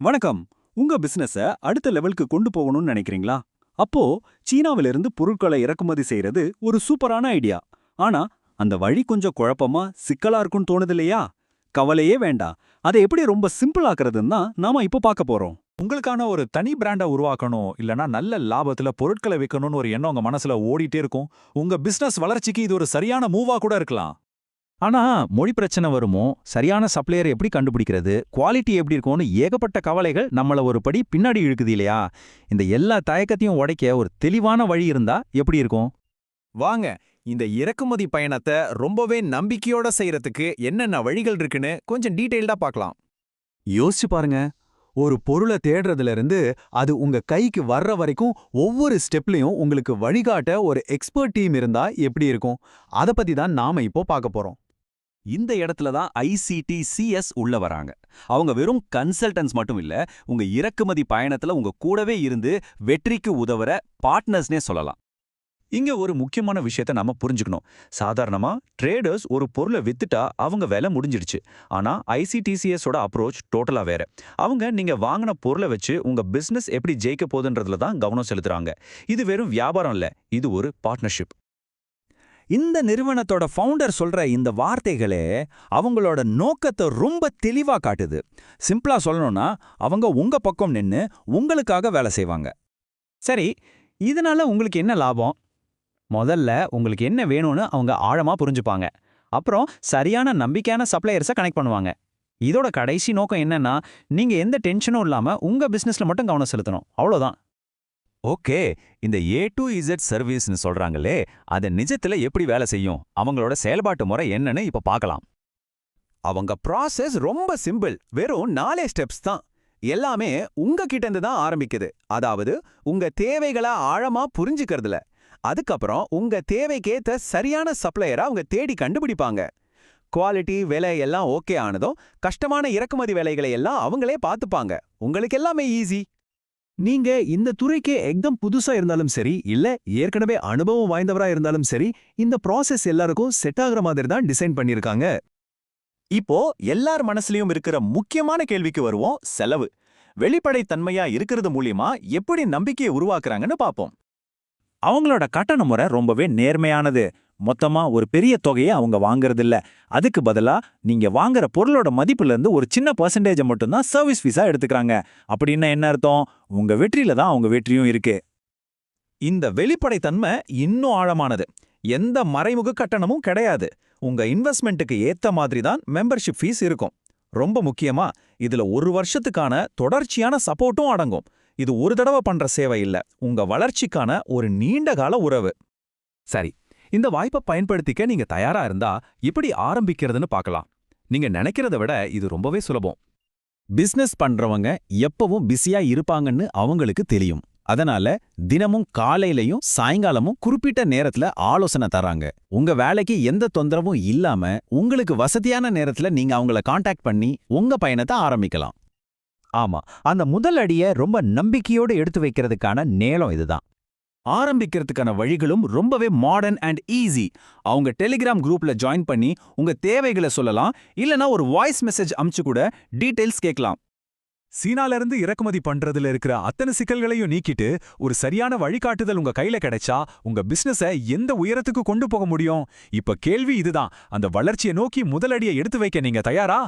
வணக்கம். உங்க பிசினஸ அடுத்த லெவலுக்கு கொண்டு போகணும்னு நினைக்கிறீங்களா? அப்போ சீனாவிலிருந்து பொருட்களை இறக்குமதி செய்யறது ஒரு சூப்பரான ஐடியா. ஆனா அந்த வழி கொஞ்சம் குழப்பமா, சிக்கலா இருக்கும்னு தோணுது இல்லையா? கவலையே வேண்டாம். அதை எப்படி ரொம்ப சிம்பிள் ஆக்குறதுன்னு தான் நாம இப்போ பார்க்க போறோம். உங்களுக்கான ஒரு தனி பிராண்ட உருவாக்கணும் இல்லனா நல்ல லாபத்துல பொருட்களை விற்கணும்னு ஒரு எண்ணம் உங்க மனசுல ஓடிட்டே இருக்கும். உங்க பிசினஸ் வளர்ச்சிக்கு இது ஒரு சரியான மூவா கூட இருக்கலாம். ஆனா மொழி பிரச்சனை வருமோ, சரியான சப்ளையர் எப்படி கண்டுபிடிக்கிறது, குவாலிட்டி எப்படி இருக்கும்னு ஏகப்பட்ட கவலைகள் நம்மள ஒரு படி பின்னாடி இழுக்குது இல்லையா? இந்த எல்லா தயக்கத்தையும் உடைக்க ஒரு தெளிவான வழி இருந்தா எப்படி இருக்கும்? வாங்க, இந்த இறக்குமதி பயணத்தை ரொம்பவே நம்பிக்கையோட செய்யறதுக்கு என்னென்ன வழிகள் இருக்குன்னு கொஞ்சம் டீடைல்டா பார்க்கலாம். யோசிச்சு பாருங்க. ஒரு பொருளை தேடுறதுல இருந்து அது உங்க கைக்கு வர்ற வரைக்கும் ஒவ்வொரு ஸ்டெப்லயும் உங்களுக்கு வழிகாட்ட ஒரு எக்ஸ்பர்ட் டீம் இருந்தா எப்படி இருக்கும்? அத பத்தி தான் நாம இப்போ பார்க்க போறோம். இந்த இடத்துல தான் ICTCS உள்ள வராங்க. அவங்க வெறும் கன்சல்டன்ஸ் மட்டும் இல்ல, உங்க இறக்குமதி பயணத்துல உங்க கூடவே இருந்து வெற்றிக்கு உதவுற பார்ட்னர்ஸ்னே சொல்லலாம். இங்க ஒரு முக்கியமான விஷயத்த நாம புரிஞ்சுக்கணும். சாதாரணமா ட்ரேடர்ஸ் ஒரு பொருளை வித்துட்டா அவங்க வேலை முடிஞ்சிடுச்சு. ஆனா ICTCS ஓட அப்ரோச் டோட்டலா வேற. அவங்க நீங்க வாங்கின பொருளை வச்சு உங்க பிசினஸ் எப்படி ஜெயிக்க போகுதுன்றதுல தான் கவனம் செலுத்துறாங்க. இது வெறும் வியாபாரம் இல்ல, இது ஒரு பார்ட்னர்ஷிப். இந்த நிறுவனத்தோட ஃபவுண்டர் சொல்ற இந்த வார்த்தைகளே அவங்களோட நோக்கத்தை ரொம்ப தெளிவா காட்டுது. சிம்பிளா சொல்லணும்னா, அவங்க உங்க பக்கம் நின்னு உங்களுக்காக வேலை செய்வாங்க. சரி, இதனால உங்களுக்கு என்ன லாபம்? முதல்ல உங்களுக்கு என்ன வேணும்னு அவங்க ஆழமா புரிஞ்சுப்பாங்க. அப்புறம் சரியான நம்பிக்கையான சப்ளையர்ஸை கனெக்ட் பண்ணுவாங்க. இதோட கடைசி நோக்கம் என்னன்னா, நீங்க எந்த டென்ஷனும் இல்லாம உங்க பிசினஸ்ல மட்டும் கவனம் செலுத்தணும். அவ்வளவுதான். ஓகே, இந்த A to Z சர்வீஸ்னு சொல்றாங்களே, அது நிஜத்துல எப்படி வேலை செய்யும்? அவங்களோட செயல்பாட்டு முறை என்னன்னு இப்ப பார்க்கலாம். அவங்க ப்ராசஸ் ரொம்ப சிம்பிள். வெறும் 4 ஸ்டெப்ஸ் தான். எல்லாமே உங்ககிட்ட இருந்து தான் ஆரம்பிக்குது. அதாவது உங்க தேவைகளை ஆழமா புரிஞ்சுக்கிறதுல. அதுக்கப்புறம் உங்க தேவைக்கேத்த சரியான சப்ளையரை அவங்க தேடி கண்டுபிடிப்பாங்க. குவாலிட்டி, விலை எல்லாம் ஓகே ஆனதும் கஷ்டமான இறக்குமதி வேலைகளை எல்லாம் அவங்களே பார்த்துப்பாங்க. உங்களுக்கு எல்லாமே ஈஸி. நீங்க இந்த துறைக்கே எக்தம் புதுசா இருந்தாலும் சரி, இல்ல ஏற்கனவே அனுபவம் வாய்ந்தவரா இருந்தாலும் சரி, இந்த ப்ராசஸ் எல்லாருக்கும் செட் ஆகுற மாதிரி தான் டிசைன் பண்ணிருக்காங்க. இப்போ எல்லார் மனசுலயும் இருக்கிற முக்கியமான கேள்விக்கு வருவோம், செலவு. வெளிப்படைத்தன்மையா இருக்கிறது மூலியமா எப்படி நம்பிக்கையை உருவாக்குறாங்கன்னு பார்ப்போம். அவங்களோட கட்டண முறை ரொம்பவே நேர்மையானது. மொத்தமா ஒரு பெரிய தொகையை அவங்க வாங்குறதில்ல. அதுக்கு பதிலா நீங்க வாங்குற பொருளோட மதிப்புல இருந்து ஒரு சின்ன பர்சன்டேஜை மட்டும்தான் சர்வீஸ் ஃபீஸா எடுத்துக்கிறாங்க. அப்படின்னா என்ன அர்த்தம்? உங்க வெற்றியில தான் அவங்க வெற்றியும் இருக்கு. இந்த வெளிப்படைத்தன்மை இன்னும் ஆழமானது. எந்த மறைமுக கட்டணமும் கிடையாது. உங்க இன்வெஸ்ட்மெண்ட்டுக்கு ஏத்த மாதிரி தான் மெம்பர்ஷிப் ஃபீஸ் இருக்கும். ரொம்ப முக்கியமா, இதுல 1 வருஷத்துக்கான தொடர்ச்சியான சப்போர்ட்டும் அடங்கும். இது ஒரு தடவை பண்ற சேவை இல்ல, உங்க வளர்ச்சிக்கான ஒரு நீண்ட கால உறவு. சரி, இந்த வாய்ப்பை பயன்படுத்திக்க நீங்க தயாரா இருந்தா எப்படி ஆரம்பிக்கிறதுன்னு பார்க்கலாம். நீங்க நினைக்கிறத விட இது ரொம்பவே சுலபம். பிசினஸ் பண்றவங்க எப்பவும் பிஸியா இருப்பாங்கன்னு அவங்களுக்கு தெரியும். அதனால தினமும் காலையிலயும் சாயங்காலமும் குறிப்பிட்ட நேரத்துல ஆலோசனை தராங்க. உங்க வேலைக்கு எந்த தொந்தரவும் இல்லாம உங்களுக்கு வசதியான நேரத்துல நீங்க அவங்கள காண்டாக்ட் பண்ணி உங்க பயணத்தை ஆரம்பிக்கலாம். ஆமா, அந்த முதல் அடியை ரொம்ப நம்பிக்கையோடு எடுத்து வைக்கிறதுக்கான நேரம் இதுதான். ஆரம்பிக்கிறதுக்கான வழிகளும் ரொம்பவே மாடர்ன் அண்ட் ஈஸி. அவங்க டெலிகிராம் குரூப்ல ஜாயின் பண்ணி உங்க தேவைகளை சொல்லலாம், இல்லனா ஒரு வாய்ஸ் மெசேஜ் அனுப்பிச்சு கூட டீடைல்ஸ் கேட்கலாம். சீனால இருந்து இறக்குமதி பண்றதுல இருக்கிற அத்தனை சிக்கல்களையும் நீக்கிட்டு ஒரு சரியான வழிகாட்டுதல் உங்க கையில கிடைச்சா உங்க பிசினஸை எந்த உயரத்துக்கு கொண்டு போக முடியும்? இப்ப கேள்வி இதுதான், அந்த வளர்ச்சியை நோக்கி முதலடியை எடுத்து வைக்க நீங்க தயாரா?